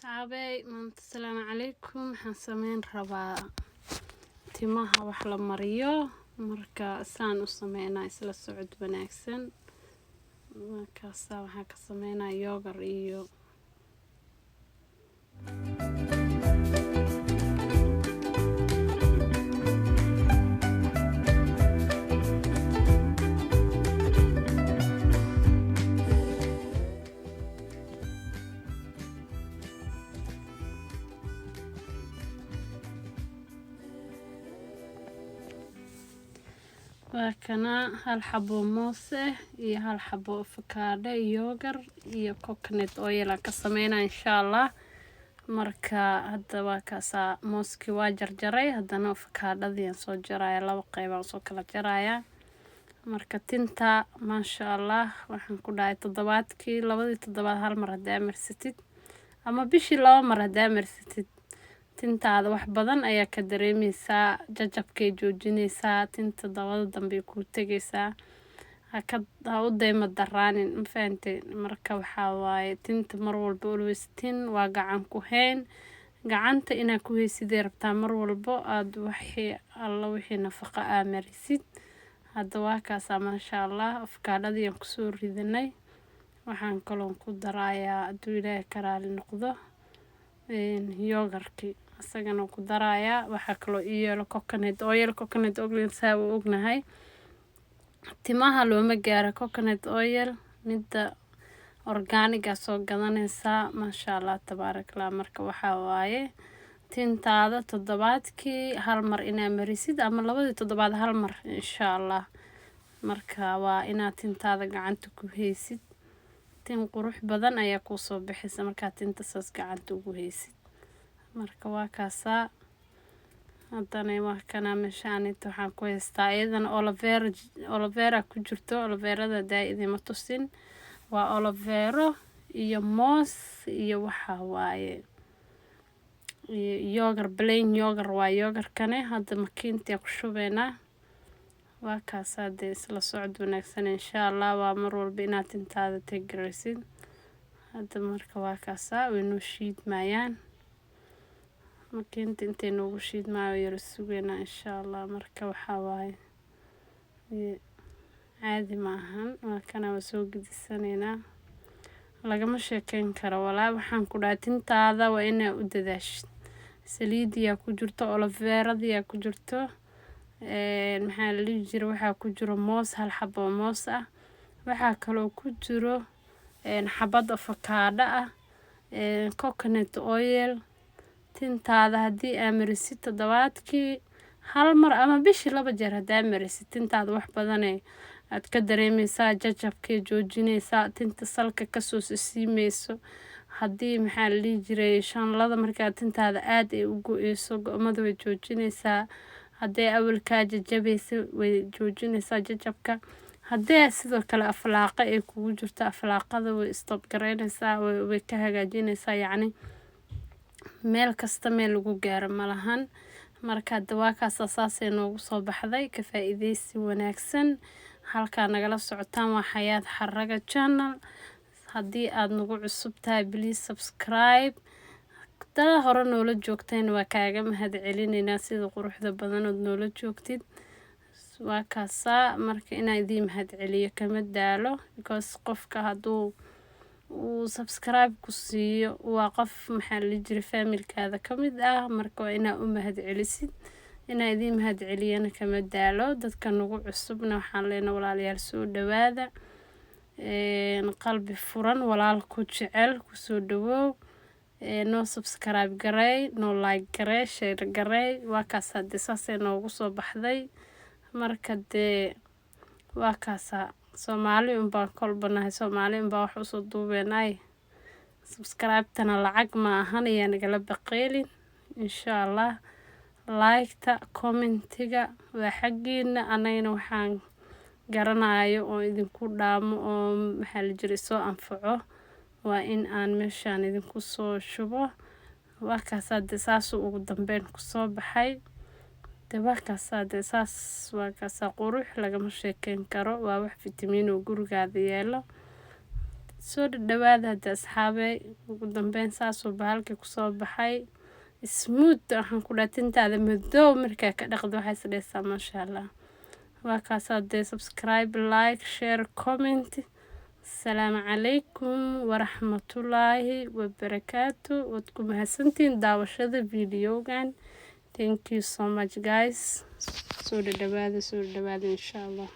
asxaabey maanta asalaamu calaykum waxaan sameyn rabaa timaha wax la mariyo marka saan u sameynaa isla socod wanaagsan markaas waxaan ka sameynaa yogurt iyo kana hal xabo moos iyo hal xabo avocado yogurt iyo coconut oil aan ka sameynaa insha Allah marka hadda waa kaasa mooski waa jarjaray haddana avocadadii aan soo jaraya laba qayb aan soo kala jaraya marka tinta maasha Allah waxaan ku dhahay toddobaadkii labadii toddobaad hal mar hadaa marsatid ama bishii laba mar hadaa marsatid tintaada wax badan ayaa ka dareemaysaa jajabkay joojinaysaa tinta dabada dambe ku tagaysaa ha u dayma daraanin ma fahamtay marka waxaa waaye tinta mar walba always tin waa gacan ku hayn gacanta inaad ku haysidee rabtaa mar walba aad wixii nafaqo aa marisid hadda waa kaasa maasha Allah afkaadhadii aan kusoo ridanay waxaan kaloon ku darayaa hadduu ilaahay ka raali noqdo yogurtkii asagana ku darayaa waxaa kaloo iyo coconut oil saa u ognahay timaha looma gaaro coconut oil midda organiga soo gadanaysaa maasha Allah tabarakallah marka waxaa waaye tintaada toddobaadkii hal mar inaad marisid ama labadii toddobaad hal mar insha Allah marka waa inaad tintaada gacanta ku haysid tin qurux badan ayaa ku soo bixisa marka tinta saas gacanta ugu haysid marka waa kaasa haddana waa kana meeshaan inta waxaan ku haystaa iyadan aloe vera ku jirto aloe verada idima tusin waa aloe vera iyo moos iyo waxa waaye yogurt plain yogurt waa yogurtkane hadda makiinta ku shubeynaa waa kaasa dee isla socod wanaagsan insha Allah waa mar walba inaad tintaada tagaraysid hadda marka waa kaasa way noo shiidmayaan makiinta intay noogu shiidmaayo yara sugeynaa insha Allah marka waxaa waaye caadi maahan waa kana waa soo gedisaneynaa lagama sheekeyn karo walaa waxaan ku dhahay tintaada waa inaa u dadaashid saliidiyaa ku jirto aloe veradiyaa ku jirto maxaa la dhihi jiray waxaa ku jiro moos hal xabo moos ah waxaa kaloo ku jiro xabad avocado ah coconut oil tintaada haddii aa marisid toddobaadkii hal mar ama bishii laba jeer hadaa marisid tintaada wax badanay aad ka dareemaysaa jajabkay joojinaysaa tinta salka kasoo siimayso haddii maxaa la dhihi jiray shanlada markaa tintaada aad ay u go-eyso go-mada way joojinaysaa haddii awalkaa jajabaysa way joojinaysaa jajabka haddii sidoo kale aflaaqa ay kugu jirto aflaaqada way stop garaynaysaa way ka hagaajinaysaa yacni meel kasta meel lagu gaaro malahan marka dawaakaas asaasay noogu soo baxday ka faa'iideysi wanaagsan halka nagala socotaan waa xayaat xaraga channel haddii aad nagu cusub tahay please subscribe dada hore noola joogteen waa kaaga mahad celinaynaa sida quruxda badan oo noola joogtid waa kaasa marka inaan idin mahad celiyo kama daalo because qofka hadduu uu subscribe ku siiyo waa qof maxaa la jiray familkaada ka mid ah marka waa inaa u mahad celisid inaa idin mahad celiyana kama daalo dadka nagu cusubna waxaan leenahay walaalayaal soo dhawaada qalbi furan walaal ku jecel ku soo dhawow noo subscribe garay noo like garay share garay waa kaasa dee saasay noogu soo baxday marka dee waa kaasa Soomaali baan kolbanahay Soomaali baan wax usoo duubeenay subscribe-tana lacag ma ahan ayaa nagala baqeelin insha Allah like-ta comment-iga waa xaqiina anayna waxaan garanayo oo idinku dhaamo oo maxaa la jiray soo anfaco waa in aan meeshaan idinku soo shubo waa kaasa dee saas ugu dambeyn ku soo baxay waa kaasa qurux lagama sheekeyn karo waa wax fitamiin oo gurigaada yeelo soo dhawaada hadda asxaabey. Ugu dambeyn saasoo bahalka kusoo baxay smooth. Waxaan ku dhahay tintaada madow markaa ka dhaqdo waxay isdhaysaa maasha Allah. waa kaas hadee subscribe, like, share, comment. Assalaamu calaykum waraxmatullaahi wabarakaatu. waad ku mahadsantiin daawashada videogan. Thank you so much guys. soo dhawaada insha Allah.